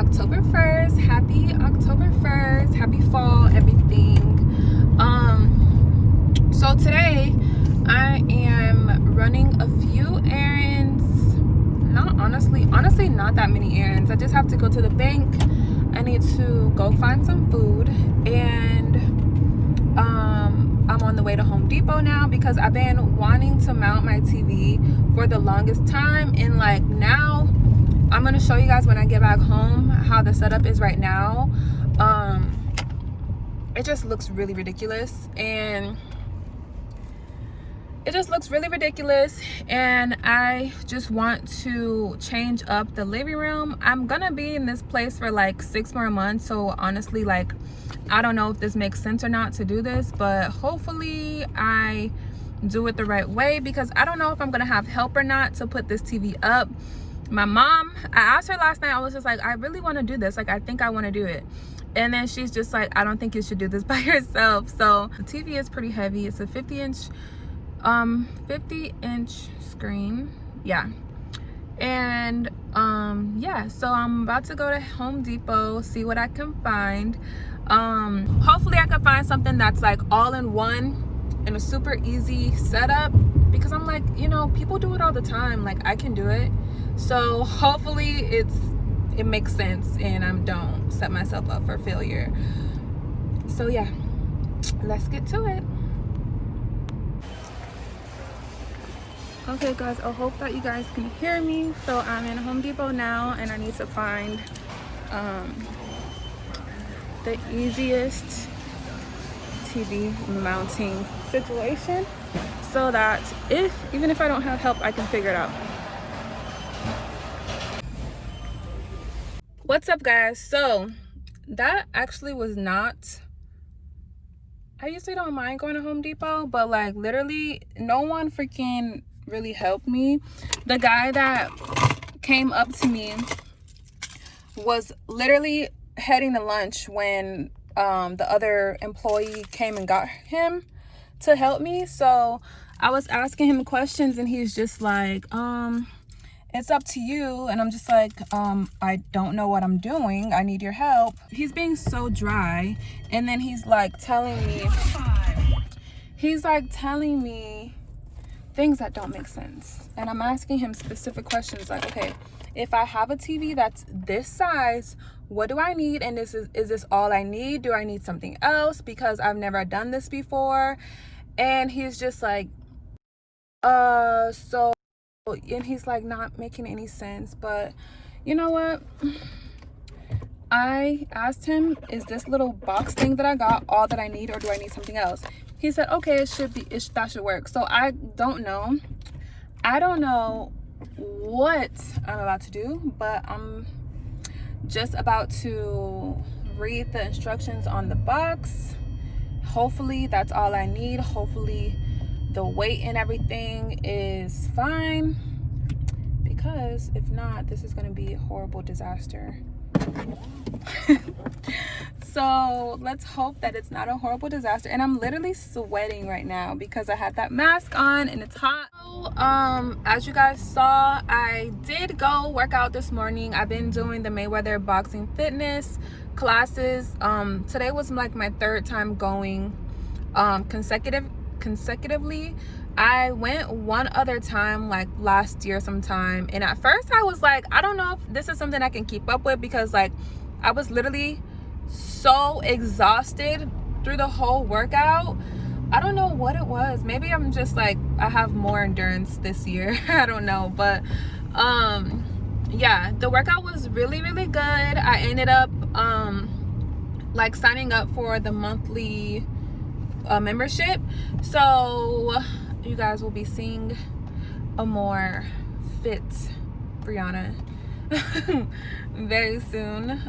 October 1st. Happy October 1st. Happy fall, everything. So today I am running a few errands. Honestly, not that many errands. I just have to go to the bank. I need to go find some food, and I'm on the way to Home Depot now because I've been wanting to mount my TV for the longest time, and like now I'm gonna show you guys when I get back home how the setup is right now. It just looks really ridiculous, and I just want to change up the living room. I'm gonna be in this place for like 6 more months, so honestly, like, I don't know if this makes sense or not to do this, but hopefully I do it the right way, because I don't know if I'm gonna have help or not to put this TV up. My mom, I asked her last night, I was just like, I really want to do this, like, I think I want to do it, and then she's just like, I don't think you should do this by yourself. So the TV is pretty heavy. It's a 50-inch screen, yeah. And yeah, so I'm about to go to Home Depot, see what I can find. Hopefully I can find something that's like all in one and a super easy setup, because I'm like, you know, people do it all the time, like I can do it. So hopefully it makes sense and I don't set myself up for failure. So yeah, let's get to it. Okay guys, I hope that you guys can hear me. So I'm in Home Depot now, and I need to find the easiest TV mounting situation, so that even if I don't have help, I can figure it out. What's up guys? So that actually was not, I usually don't mind going to Home Depot, but like literally no one freaking really helped me. The guy that came up to me was literally heading to lunch when the other employee came and got him to help me. So I was asking him questions, and he's just like, it's up to you. And I'm just like, I don't know what I'm doing, I need your help. He's being so dry, and then he's like telling me things that don't make sense. And I'm asking him specific questions like, okay, if I have a TV that's this size, what do I need? And is this all I need? Do I need something else? Because I've never done this before. And he's just like, so, and he's like not making any sense. But you know what? I asked him, is this little box thing that I got all that I need, or do I need something else? He said, okay, that should work. So I don't know what I'm about to do, but I'm just about to read the instructions on the box. Hopefully that's all I need. Hopefully the weight and everything is fine, because if not, this is going to be a horrible disaster. So let's hope that it's not a horrible disaster. And I'm literally sweating right now because I had that mask on and it's hot. So, as you guys saw, I did go work out this morning. I've been doing the Mayweather boxing fitness classes. Today was like my third time going consecutively. I went one other time like last year sometime, and at first I was like, I don't know if this is something I can keep up with, because like I was literally so exhausted through the whole workout. I don't know what it was. Maybe I'm just like, I have more endurance this year. I don't know. But yeah, the workout was really, really good. I ended up like signing up for the monthly membership. So you guys will be seeing a more fit Brianna very soon.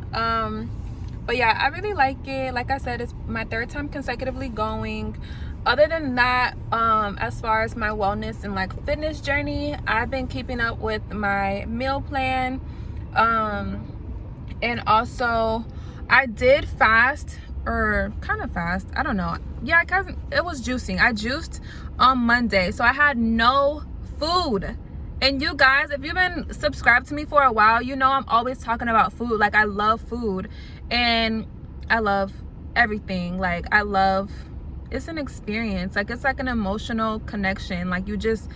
But yeah, I really like it. Like I said, it's my third time consecutively going. Other than that, as far as my wellness and like fitness journey, I've been keeping up with my meal plan, and also I did fast, or kind of fast, I don't know. Yeah, it was juicing. I juiced on Monday, so I had no food And you guys, if you've been subscribed to me for a while, you know I'm always talking about food. Like, I love food and I love everything. Like, I love, it's an experience. Like, it's like an emotional connection. Like, you just,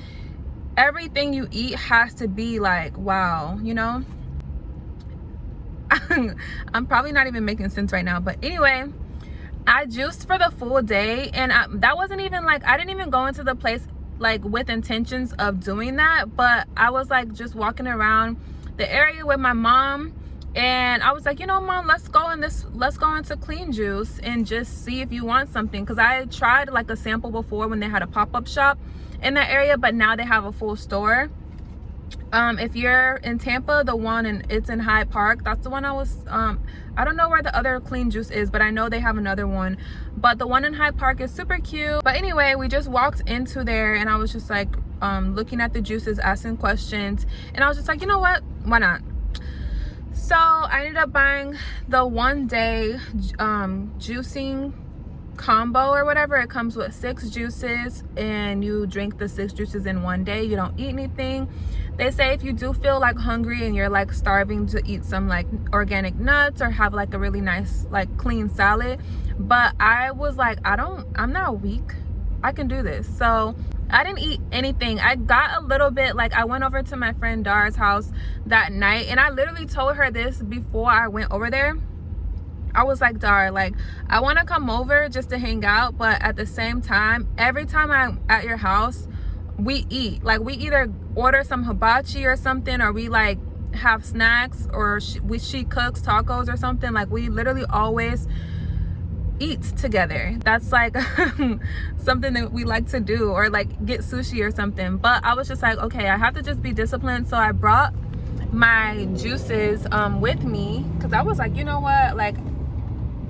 everything you eat has to be like, wow, you know? I'm probably not even making sense right now, but anyway, I juiced for the full day, and that wasn't even like, I didn't even go into the place like with intentions of doing that, but I was like just walking around the area with my mom, and I was like, you know, Mom, let's go into Clean Juice and just see if you want something, because I had tried like a sample before when they had a pop-up shop in that area, but now they have a full store. If you're in Tampa, the one it's in Hyde Park, that's the one I was I don't know where the other Clean Juice is, but I know they have another one, but the one in Hyde Park is super cute. But anyway, we just walked into there, and I was just like looking at the juices, asking questions, and I was just like, you know what, why not? So I ended up buying the 1 day juicing combo or whatever. It comes with 6 juices, and you drink the 6 juices in 1 day. You don't eat anything. They say if you do feel like hungry and you're like starving, to eat some like organic nuts or have like a really nice like clean salad. But I was like, I'm not weak, I can do this. So I didn't eat anything. I got a little bit, like I went over to my friend Dara's house that night, and I literally told her this before I went over there. I was like, Dara, like, I want to come over just to hang out, but at the same time, every time I'm at your house, we eat. Like, we either order some hibachi or something, or we like have snacks, or she cooks tacos or something. Like, we literally always eat together. That's like something that we like to do, or like get sushi or something. But I was just like, okay, I have to just be disciplined. So I brought my juices with me, because I was like, you know what, like,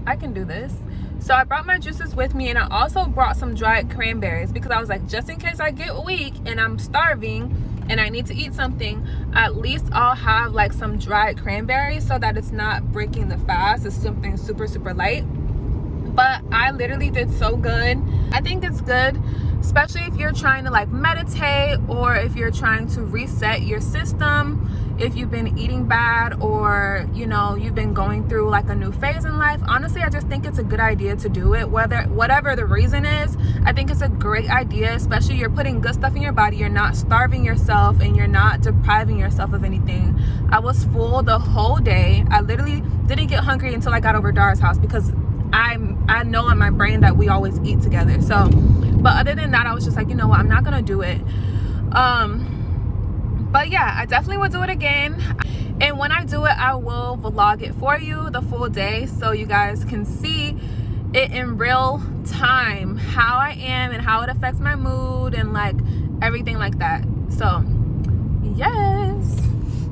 I can do this. So I brought my juices with me, and I also brought some dried cranberries, because I was like, just in case I get weak and I'm starving and I need to eat something, at least I'll have like some dried cranberries so that it's not breaking the fast. It's something super, super light. But I literally did so good. I think it's good, especially if you're trying to like meditate, or if you're trying to reset your system, if you've been eating bad, or you know, you've been going through like a new phase in life. Honestly, I just think it's a good idea to do it, whatever the reason is. I think it's a great idea, especially you're putting good stuff in your body. You're not starving yourself, and you're not depriving yourself of anything. I was full the whole day. I literally didn't get hungry until I got over Dara's house, because I know in my brain that we always eat together. So, but other than that, I was just like, you know what, I'm not gonna do it. But yeah, I definitely will do it again, and when I do it, I will vlog it for you the full day, so you guys can see it in real time, how I am and how it affects my mood and like everything like that. So yes,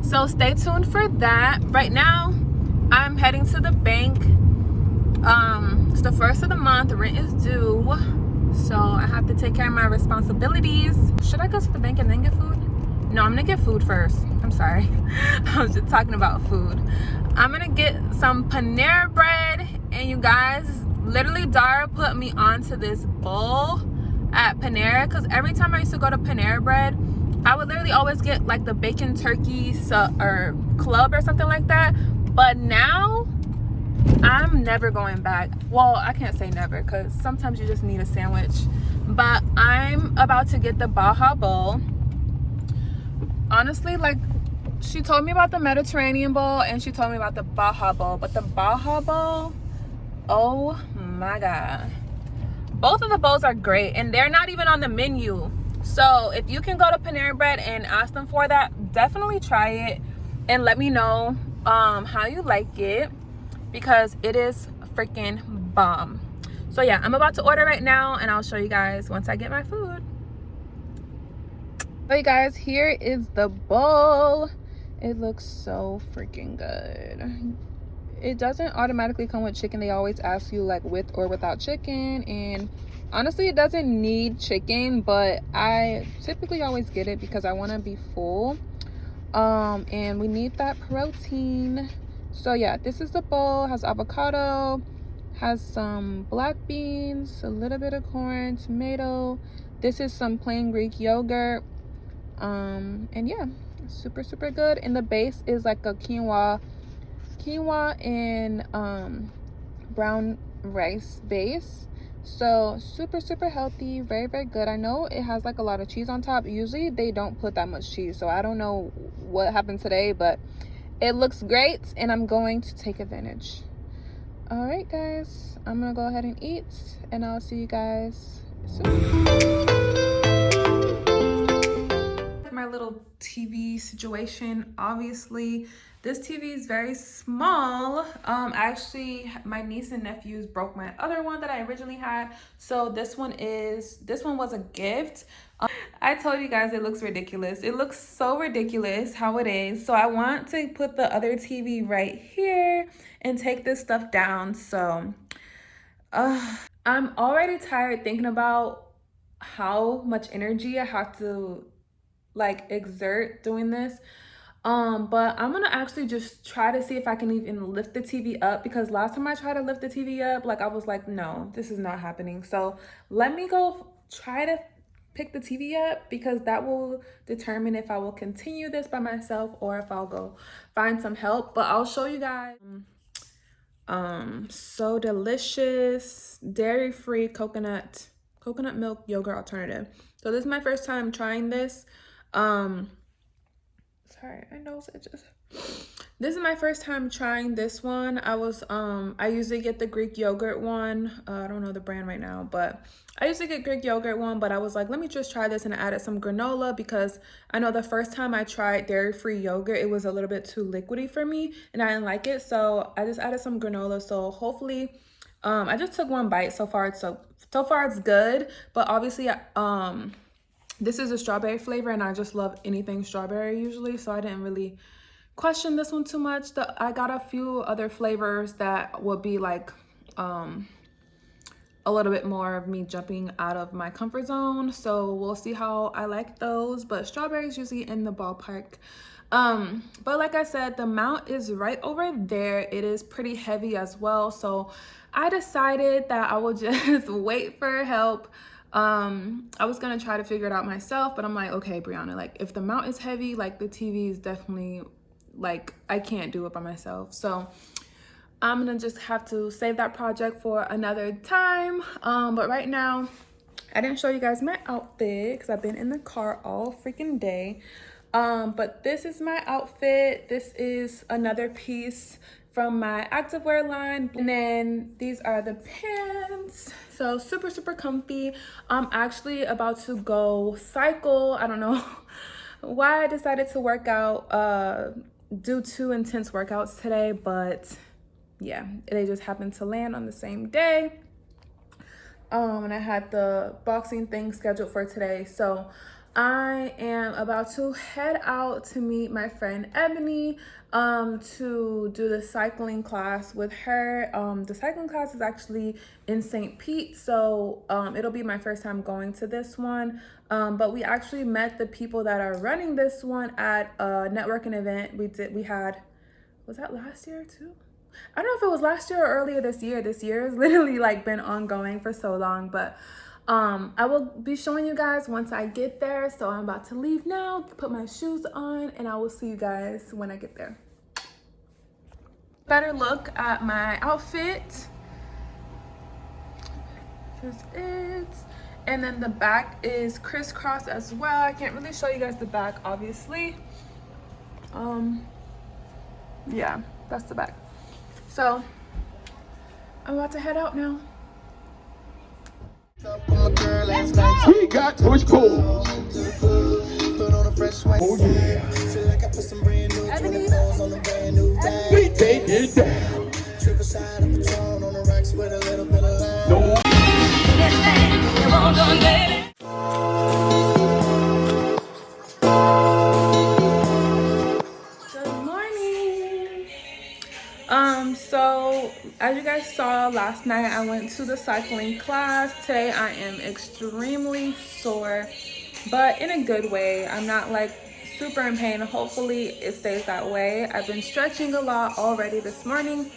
so stay tuned for that. Right now I'm heading to the bank. It's the first of the month, rent is due, so I have to take care of my responsibilities. Should I go to the bank and then get food? No, I'm gonna get food first. I'm sorry. I was just talking about food. I'm gonna get some Panera bread, and you guys, literally Dara put me onto this bowl at Panera, because every time I used to go to Panera bread, I would literally always get like the bacon turkey or club or something like that. But now I'm never going back. Well, I can't say never, because sometimes you just need a sandwich. But I'm about to get the Baja Bowl. Honestly, like, she told me about the Mediterranean bowl and she told me about the Baja Bowl, but the Baja Bowl, oh my god, both of the bowls are great, and they're not even on the menu. So if you can go to Panera Bread and ask them for that, definitely try it and let me know how you like it, because it is freaking bomb. So yeah, I'm about to order right now, and I'll show you guys once I get my food. Hey guys, here is the bowl. It looks so freaking good. It doesn't automatically come with chicken. They always ask you like with or without chicken, and honestly it doesn't need chicken, but I typically always get it because I want to be full, and we need that protein. So yeah, this is the bowl. Has avocado, has some black beans, a little bit of corn, tomato. This is some plain Greek yogurt, And yeah, super good. And the base is like a quinoa and brown rice base. So super healthy, very good. I know it has like a lot of cheese on top. Usually they don't put that much cheese, so I don't know what happened today, but it looks great and I'm going to take advantage. All right guys, I'm gonna go ahead and eat and I'll see you guys soon. My little TV situation. Obviously this TV is very small. Actually my niece and nephews broke my other one that I originally had, so this one was a gift. I told you guys it looks ridiculous. It looks so ridiculous how it is, so I want to put the other TV right here and take this stuff down. So I'm already tired thinking about how much energy I have to like exert doing this. But I'm gonna actually just try to see if I can even lift the TV up, because last time I tried to lift the TV up, like I was like, no, this is not happening. So let me go try to pick the TV up, because that will determine if I will continue this by myself or if I'll go find some help. But I'll show you guys. So delicious dairy-free coconut milk yogurt alternative. So this is my first time trying this. Sorry, my nose itches. This is my first time trying this one. I usually get the Greek yogurt one. I don't know the brand right now, but I usually get Greek yogurt one, but I was like, let me just try this, and I added some granola because I know the first time I tried dairy-free yogurt, it was a little bit too liquidy for me and I didn't like it. So I just added some granola. So hopefully, I just took one bite. So far it's good, but obviously, this is a strawberry flavor and I just love anything strawberry usually, so I didn't really question this one too much. I got a few other flavors that would be like a little bit more of me jumping out of my comfort zone, so we'll see how I like those, but strawberry is usually in the ballpark. But like I said, the mount is right over there. It is pretty heavy as well, so I decided that I will just wait for help. I was gonna try to figure it out myself, but I'm like, okay, Brianna, like if the mount is heavy, like the TV is definitely, like I can't do it by myself. So I'm gonna just have to save that project for another time. But right now, I didn't show you guys my outfit because I've been in the car all freaking day. But this is my outfit. This is another piece from my activewear line, and then these are the pants. So super comfy. I'm actually about to go cycle. I don't know why I decided to work out, do 2 intense workouts today, but yeah, they just happened to land on the same day. And I had the boxing thing scheduled for today, so I am about to head out to meet my friend Ebony to do the cycling class with her. The cycling class is actually in St. Pete, so it'll be my first time going to this one. But we actually met the people that are running this one at a networking event was that last year too? I don't know if it was last year or earlier this year. This year has literally like been ongoing for so long, but I will be showing you guys once I get there. So I'm about to leave now, put my shoes on, and I will see you guys when I get there. Better look at my outfit. This is it. And then the back is crisscross as well. I can't really show you guys the back, obviously. Yeah, that's the back. So I'm about to head out now. We got push pull. Oh yeah. We take it down. No. So as you guys saw last night, I went to the cycling class. Today I am extremely sore, but in a good way. I'm not like super in pain. Hopefully it stays that way. I've been stretching a lot already this morning.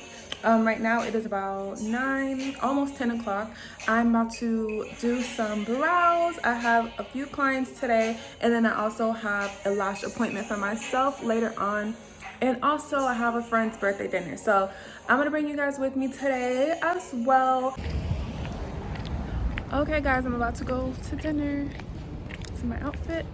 Right now it is about 9, almost 10 o'clock. I'm about to do some brows. I have a few clients today, and then I also have a lash appointment for myself later on. And also I have a friend's birthday dinner. So I'm gonna bring you guys with me today as well. Okay guys, I'm about to go to dinner. This is my outfit.